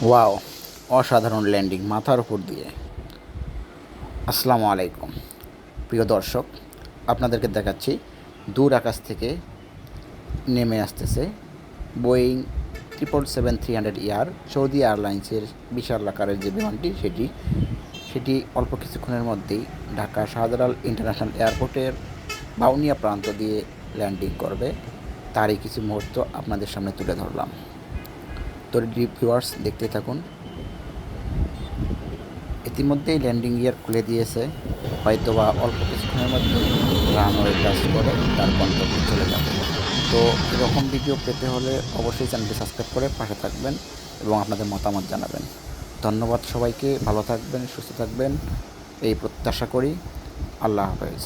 Wow, অসাধারণ landing মাথার উপর দিয়ে। আসসালামু আলাইকুম প্রিয় দর্শক, আপনাদেরকে দেখাচ্ছি দূর আকাশ থেকে নেমে আসতেছে বোয়িং 777-300 সৌদি এয়ারলাইন্সের বিশাল আকারের যে বিমানটি সেটি অল্প কিছুক্ষণের মধ্যেই ঢাকা শাহজালাল ইন্টারন্যাশনাল এয়ারপোর্টের বাউনিয়া প্রান্ত দিয়ে ল্যান্ডিং করবে। তারই কিছু মুহূর্ত আপনাদের সামনে তুলে ধরলাম। তো ভিউয়ার্স, দেখতে থাকুন। ইতিমধ্যেই ল্যান্ডিং গিয়ার খুলে দিয়েছে, হয়তোবা অল্প কিছুক্ষণের মধ্যে রানওয়ে টাচ করে তার গন্তব্যে চলে যাবে। তো এরকম ভিডিও পেতে হলে অবশ্যই চ্যানেলটি সাবস্ক্রাইব করে পাশে থাকবেন এবং আপনাদের মতামত জানাবেন। ধন্যবাদ সবাইকে, ভালো থাকবেন, সুস্থ থাকবেন এই প্রত্যাশা করি। আল্লাহ হাফেজ।